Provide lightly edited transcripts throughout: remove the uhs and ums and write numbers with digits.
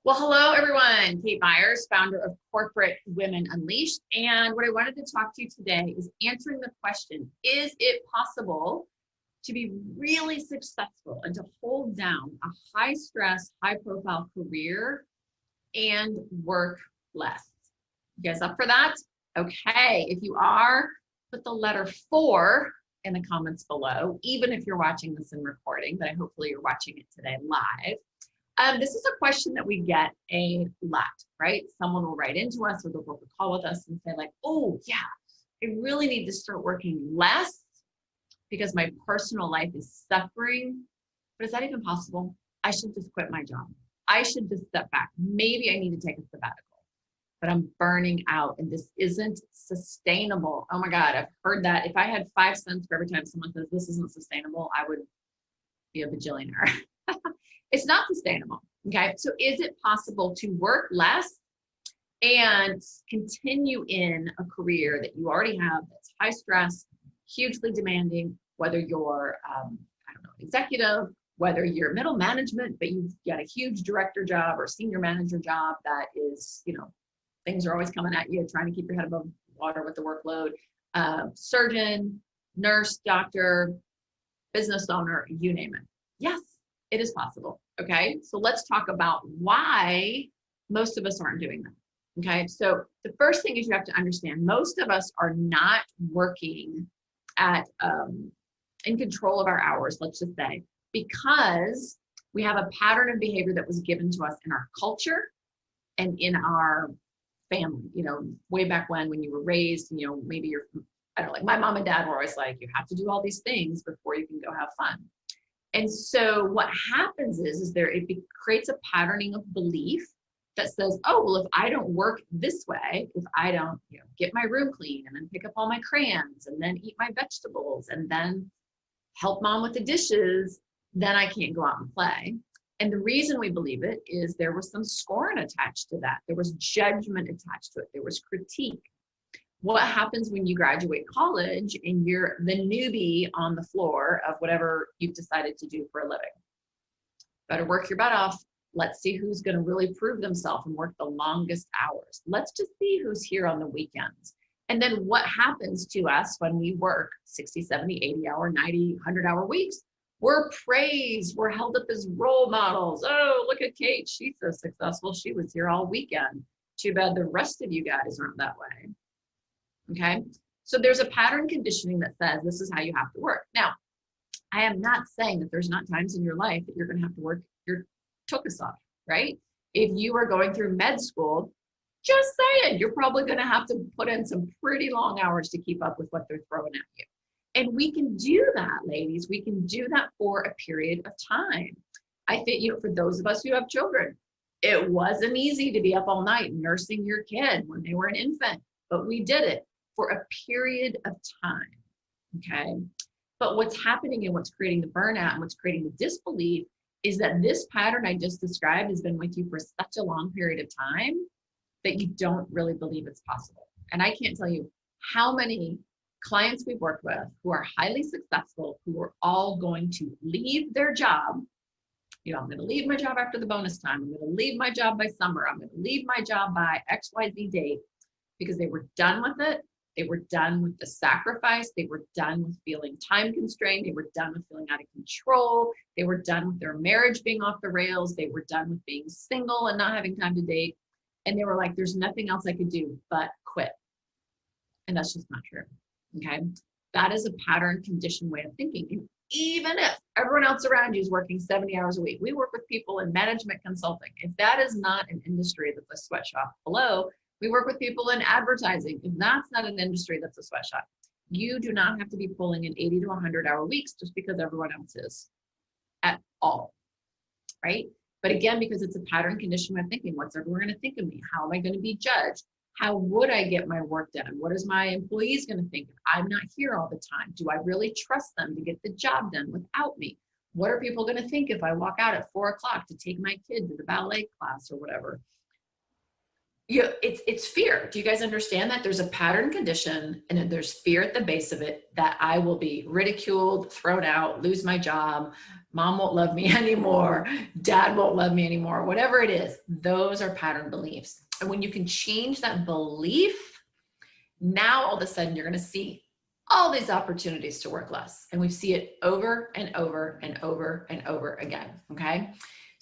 Well, hello, everyone. Kate Myers, founder of Corporate Women Unleashed. And what I wanted to talk to you today is answering the question, is it possible to be really successful and to hold down a high stress, high profile career and work less? You guys up for that? Okay. If you are, put the letter 4 in the comments below, even if you're watching this in recording, but hopefully you're watching it today live. This is a question that we get a lot, right? Someone will write into us or they'll book a call with us and say like, oh yeah, I really need to start working less because my personal life is suffering. But is that even possible? I should just quit my job. I should just step back. Maybe I need to take a sabbatical, but I'm burning out and this isn't sustainable. Oh my God, I've heard that. If I had 5 cents for every time someone says this isn't sustainable, I would be a bajillionaire. It's not sustainable. Okay. So is it possible to work less and continue in a career that you already have that's high stress, hugely demanding, whether you're, executive, whether you're middle management, but you've got a huge director job or senior manager job that is, things are always coming at you, trying to keep your head above water with the workload, surgeon, nurse, doctor, business owner, you name it. Yes, it is possible. Okay. So let's talk about why most of us aren't doing that. Okay. So the first thing is you have to understand most of us are not working at in control of our hours, let's just say, because we have a pattern of behavior that was given to us in our culture and in our family, way back when you were raised, maybe you're, I don't know, like my mom and dad were always like, you have to do all these things before you can go have fun. And so what happens is it creates a patterning of belief that says, oh, well, if I don't work this way, if I don't get my room clean and then pick up all my crayons and then eat my vegetables and then help mom with the dishes, then I can't go out and play. And the reason we believe it is there was some scorn attached to that. There was judgment attached to it. There was critique. What happens when you graduate college and you're the newbie on the floor of whatever you've decided to do for a living? Better work your butt off. Let's see who's going to really prove themselves and work the longest hours. Let's just see who's here on the weekends. And then what happens to us when we work 60, 70, 80 hour, 90, 100 hour weeks? We're praised. We're held up as role models. Oh, look at Kate. She's so successful. She was here all weekend. Too bad the rest of you guys aren't that way. Okay. So there's a pattern conditioning that says this is how you have to work. Now, I am not saying that there's not times in your life that you're going to have to work your tuchus off, right? If you are going through med school, just saying, you're probably going to have to put in some pretty long hours to keep up with what they're throwing at you. And we can do that, ladies. We can do that for a period of time. I think, for those of us who have children, it wasn't easy to be up all night nursing your kid when they were an infant, but we did it for a period of time, okay? But what's happening and what's creating the burnout and what's creating the disbelief is that this pattern I just described has been with you for such a long period of time that you don't really believe it's possible. And I can't tell you how many clients we've worked with who are highly successful, who are all going to leave their job. I'm going to leave my job after the bonus time. I'm going to leave my job by summer. I'm going to leave my job by XYZ date because they were done with it. They were done with the sacrifice. They were done with feeling time constrained. They were done with feeling out of control. They were done with their marriage being off the rails. They were done with being single and not having time to date. And they were like, there's nothing else I could do but quit. And that's just not true. Okay. That is a pattern conditioned way of thinking. And even if everyone else around you is working 70 hours a week, we work with people in management consulting. If that is not an industry that's a sweatshop below, we work with people in advertising. If that's not an industry that's a sweatshop, you do not have to be pulling in 80 to 100 hour weeks just because everyone else is at all, right? But again, because it's a pattern condition of thinking, what's everyone going to think of me? How am I going to be judged? How would I get my work done? What is my employees going to think? I'm not here all the time. Do I really trust them to get the job done without me? What are people going to think if I walk out at 4 o'clock to take my kid to the ballet class or whatever? it's fear. Do you guys understand that? There's a pattern condition, and then there's fear at the base of it that I will be ridiculed, thrown out, lose my job, mom won't love me anymore, dad won't love me anymore, whatever it is. Those are pattern beliefs. And when you can change that belief, now all of a sudden you're going to see all these opportunities to work less. And we see it over and over and over and over again. Okay.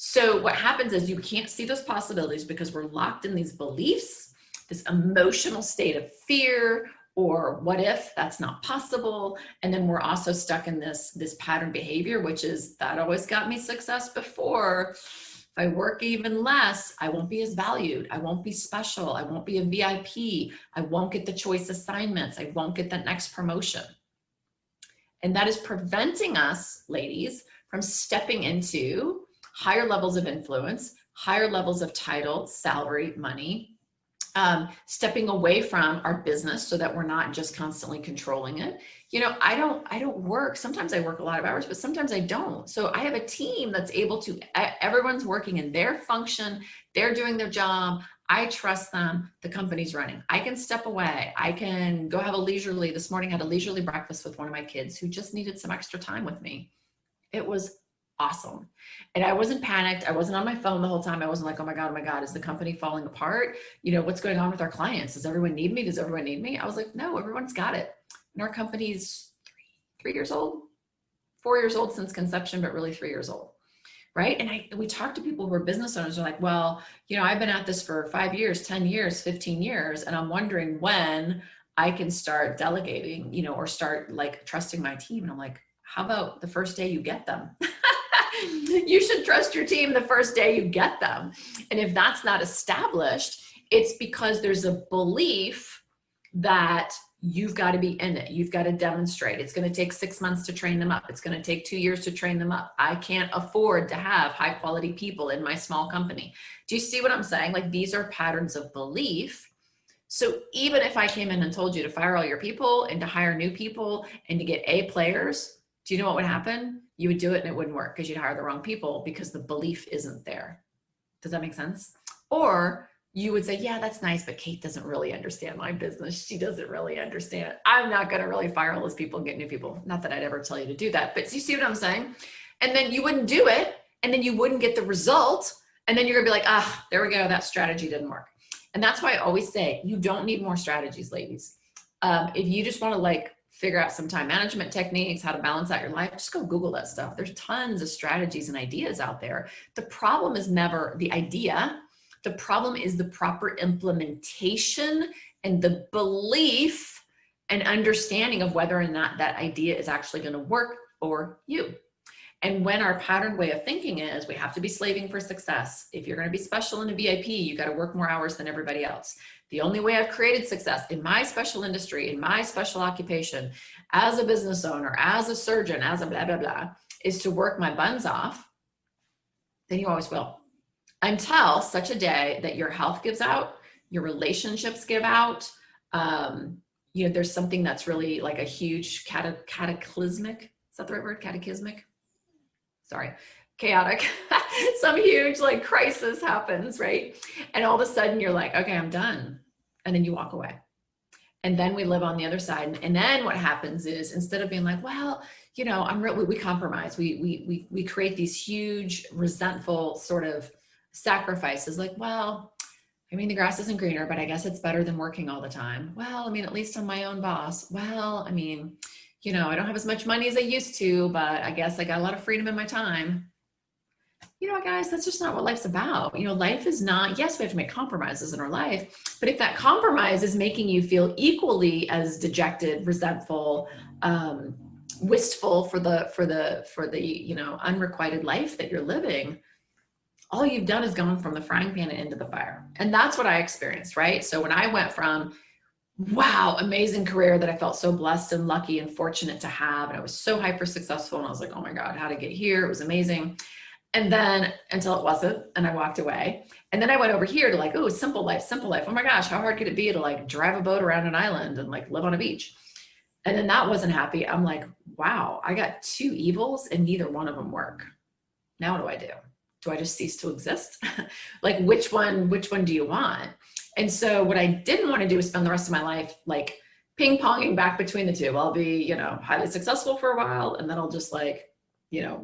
So what happens is you can't see those possibilities because we're locked in these beliefs, this emotional state of fear, or what if that's not possible? And then we're also stuck in this pattern behavior, which is that always got me success before. If I work even less, I won't be as valued. I won't be special. I won't be a VIP. I won't get the choice assignments. I won't get that next promotion. And that is preventing us, ladies, from stepping into higher levels of influence, higher levels of title, salary, money, stepping away from our business so that we're not just constantly controlling it. You know, I don't work. Sometimes I work a lot of hours, but sometimes I don't. So I have a team that's able to, everyone's working in their function. They're doing their job. I trust them. The company's running. I can step away. I can go have this morning I had a leisurely breakfast with one of my kids who just needed some extra time with me. It was awesome. And I wasn't panicked. I wasn't on my phone the whole time. I wasn't like, oh my God, is the company falling apart? You know, what's going on with our clients? Does everyone need me? Does everyone need me? I was like, no, everyone's got it. And our company's 3 years old, 4 years old since conception, but really 3 years old. Right. And we talk to people who are business owners who are like, well, you know, I've been at this for 5 years, 10 years, 15 years. And I'm wondering when I can start delegating, you know, or start like trusting my team. And I'm like, how about the first day you get them? You should trust your team the first day you get them. And if that's not established, it's because there's a belief that you've got to be in it. You've got to demonstrate. It's going to take 6 months to train them up. It's going to take 2 years to train them up. I can't afford to have high quality people in my small company. Do you see what I'm saying? Like, these are patterns of belief. So even if I came in and told you to fire all your people and to hire new people and to get A players, do you know what would happen? You would do it and it wouldn't work because you'd hire the wrong people because the belief isn't there. Does that make sense? Or you would say, yeah, that's nice, but Kate doesn't really understand my business. She doesn't really understand. I'm not going to really fire all those people and get new people. Not that I'd ever tell you to do that, but you see what I'm saying? And then you wouldn't do it, and then you wouldn't get the result. And then you're going to be like, ah, there we go. That strategy didn't work. And that's why I always say, you don't need more strategies, ladies. If you just want to like figure out some time management techniques, how to balance out your life, just go Google that stuff. There's tons of strategies and ideas out there. The problem is never the idea. The problem is the proper implementation and the belief and understanding of whether or not that idea is actually going to work for you. And when our pattern way of thinking is we have to be slaving for success. If you're going to be special in a VIP, you got to work more hours than everybody else. The only way I've created success in my special industry, in my special occupation, as a business owner, as a surgeon, as a blah, blah, blah, is to work my buns off. Then you always will. Until such a day that your health gives out, your relationships give out, you know, there's something that's really like a huge cataclysmic. Is that the right word? Cataclysmic? Sorry, chaotic. Some huge like crisis happens, right? And all of a sudden you're like, okay, I'm done. And then you walk away. And then we live on the other side. And then what happens is, instead of being like, well, you know, we compromise. We create these huge resentful sort of sacrifices, like, well, I mean, the grass isn't greener, but I guess it's better than working all the time. Well, I mean, at least I'm my own boss. Well, I mean, you know, I don't have as much money as I used to, but I guess I got a lot of freedom in my time. You know what, guys, that's just not what life's about. You know, life is not, yes, we have to make compromises in our life, but if that compromise is making you feel equally as dejected, resentful, wistful for the, you know, unrequited life that you're living, all you've done is gone from the frying pan into the fire. And that's what I experienced, right? So when I went from, wow, amazing career that I felt so blessed and lucky and fortunate to have, and I was so hyper successful, and I was like, oh my God, how to get here? It was amazing. And then until it wasn't, and I walked away. And then I went over here to like, oh, simple life, simple life. Oh my gosh, how hard could it be to like drive a boat around an island and like live on a beach? And then that wasn't happy. I'm like, wow, I got two evils and neither one of them work. Now what do I do? Do I just cease to exist? Like, which one do you want? And so what I didn't want to do is spend the rest of my life like ping-ponging back between the two. I'll be, highly successful for a while, and then I'll just like,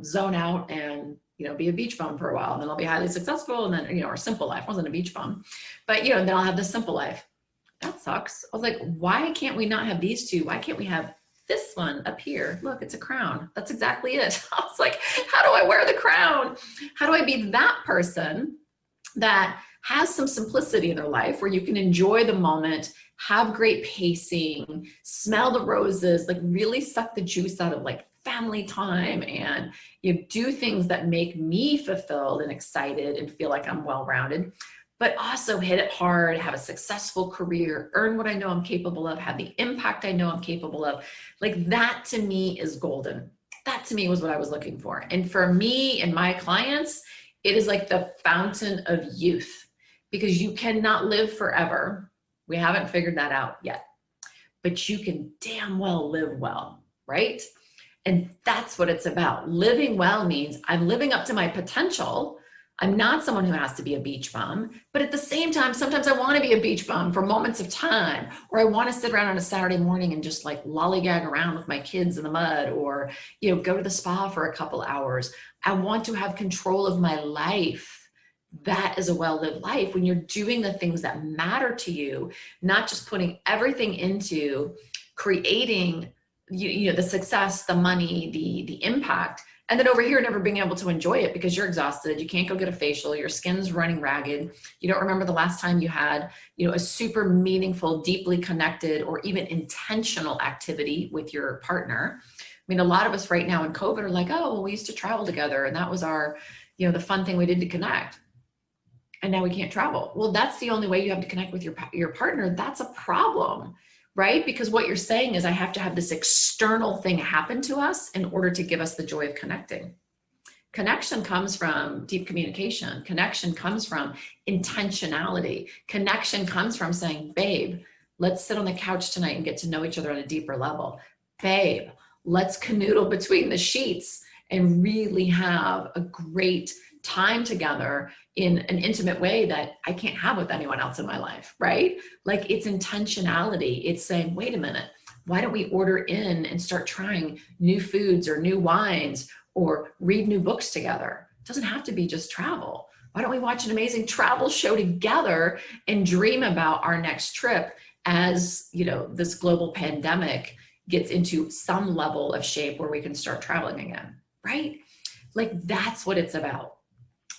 zone out and, be a beach bum for a while. And then I'll be highly successful. And then, or simple life. I wasn't a beach bum, but, then I'll have this simple life. That sucks. I was like, why can't we not have these two? Why can't we have this one up here? Look, it's a crown. That's exactly it. I was like, how do I wear the crown? How do I be that person that has some simplicity in their life where you can enjoy the moment, have great pacing, smell the roses, like really suck the juice out of like family time, and do things that make me fulfilled and excited and feel like I'm well-rounded, but also hit it hard, have a successful career, earn what I know I'm capable of, have the impact I know I'm capable of. Like that to me is golden. That to me was what I was looking for. And for me and my clients, it is like the fountain of youth, because you cannot live forever. We haven't figured that out yet, but you can damn well live well, right? And that's what it's about. Living well means I'm living up to my potential. I'm not someone who has to be a beach bum, but at the same time, sometimes I want to be a beach bum for moments of time, or I want to sit around on a Saturday morning and just like lollygag around with my kids in the mud, or, go to the spa for a couple hours. I want to have control of my life. That is a well-lived life when you're doing the things that matter to you, not just putting everything into creating, the success, the money, the impact, and then over here never being able to enjoy it because you're exhausted. You can't go get a facial. Your skin's running ragged. You don't remember the last time you had, a super meaningful, deeply connected, or even intentional activity with your partner. I mean, a lot of us right now in COVID are like, oh, well, we used to travel together, and that was our, the fun thing we did to connect. And now we can't travel. Well, that's the only way you have to connect with your partner. That's a problem, right? Because what you're saying is I have to have this external thing happen to us in order to give us the joy of connecting. Connection comes from deep communication. Connection comes from intentionality. Connection comes from saying, babe, let's sit on the couch tonight and get to know each other on a deeper level. Babe, let's canoodle between the sheets and really have a great time together in an intimate way that I can't have with anyone else in my life, right? Like it's intentionality. It's saying, wait a minute, why don't we order in and start trying new foods or new wines or read new books together? It doesn't have to be just travel. Why don't we watch an amazing travel show together and dream about our next trip as, this global pandemic gets into some level of shape where we can start traveling again, right? Like that's what it's about.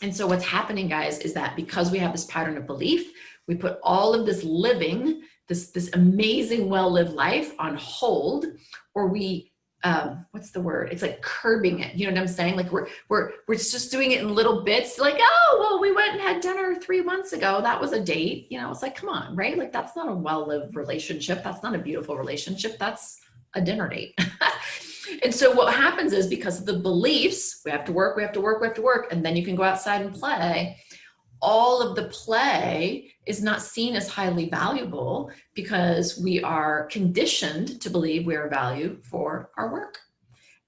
And so what's happening, guys, is that because we have this pattern of belief, we put all of this living, this amazing, well-lived life on hold, or we, what's the word? It's like curbing it. You know what I'm saying? Like we're just doing it in little bits. Like, oh, well, we went and had dinner 3 months ago. That was a date. It's like, come on, right? Like that's not a well-lived relationship. That's not a beautiful relationship. That's a dinner date. And so what happens is because of the beliefs, we have to work, and then you can go outside and play. All of the play is not seen as highly valuable because we are conditioned to believe we are valued for our work.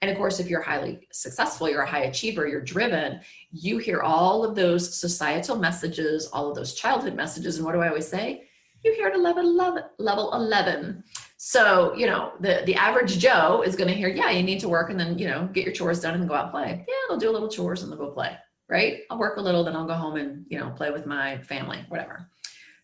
And of course, if you're highly successful, you're a high achiever, you're driven, you hear all of those societal messages, all of those childhood messages. And what do I always say? You're here to level 11. So, the average Joe is going to hear, yeah, you need to work and then, get your chores done and then go out and play. Yeah, they'll do a little chores and they'll go play, right? I'll work a little, then I'll go home and, play with my family, whatever.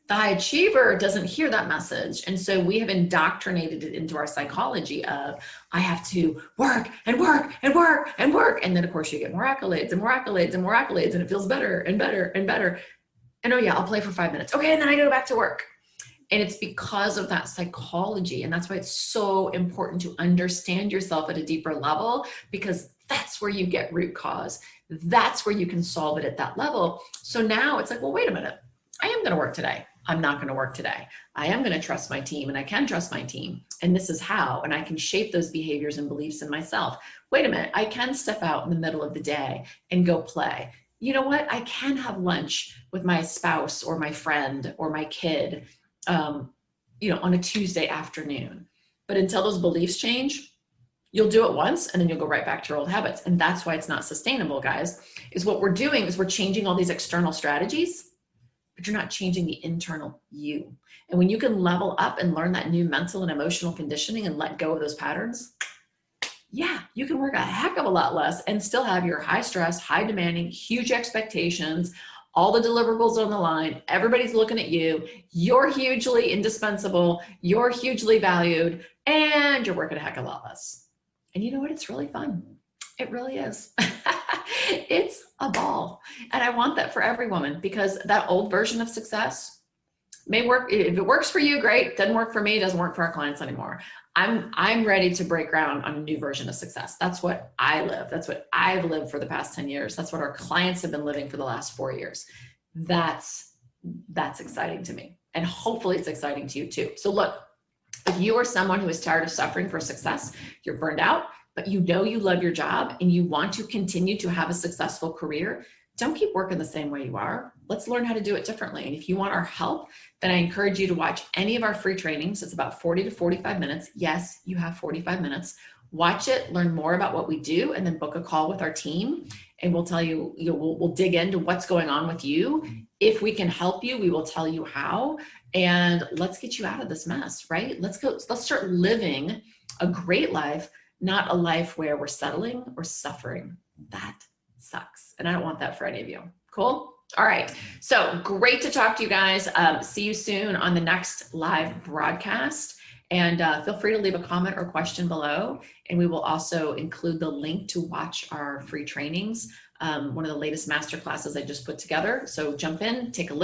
The high achiever doesn't hear that message. And so we have indoctrinated it into our psychology of, I have to work and work and work and work. And then of course you get more accolades and more accolades and more accolades, and it feels better and better and better. And oh yeah, I'll play for 5 minutes. Okay, and then I go back to work. And it's because of that psychology. And that's why it's so important to understand yourself at a deeper level, because that's where you get root cause. That's where you can solve it at that level. So now it's like, well, wait a minute. I am going to work today. I'm not going to work today. I am going to trust my team, and I can trust my team. And this is how, and I can shape those behaviors and beliefs in myself. Wait a minute. I can step out in the middle of the day and go play. You know what? I can have lunch with my spouse or my friend or my kid on a Tuesday afternoon. But until those beliefs change, you'll do it once and then you'll go right back to your old habits. And that's why it's not sustainable, guys, is what we're doing is we're changing all these external strategies, but you're not changing the internal you. And when you can level up and learn that new mental and emotional conditioning and let go of those patterns, yeah, you can work a heck of a lot less and still have your high stress, high demanding, huge expectations, all the deliverables on the line. Everybody's looking at you. You're hugely indispensable. You're hugely valued, and you're working a heck of a lot less. And you know what? It's really fun. It really is. It's a ball. And I want that for every woman, because that old version of success may work. If it works for you, great. Doesn't work for me, doesn't work for our clients anymore. I'm ready to break ground on a new version of success. That's what I live. That's what I've lived for the past 10 years. That's what our clients have been living for the last 4 years. That's exciting to me. And hopefully it's exciting to you too. So look, if you are someone who is tired of suffering for success, you're burned out, but you know you love your job and you want to continue to have a successful career, don't keep working the same way you are. Let's learn how to do it differently. And if you want our help, then I encourage you to watch any of our free trainings. It's about 40 to 45 minutes. Yes, you have 45 minutes. Watch it, learn more about what we do, and then book a call with our team. And we'll tell you, we'll dig into what's going on with you. If we can help you, we will tell you how. And let's get you out of this mess, right? Let's start living a great life, not a life where we're settling or suffering. That sucks. And I don't want that for any of you. Cool? All right. So great to talk to you guys. See you soon on the next live broadcast. And feel free to leave a comment or question below. And we will also include the link to watch our free trainings, one of the latest master classes I just put together. So jump in, take a listen.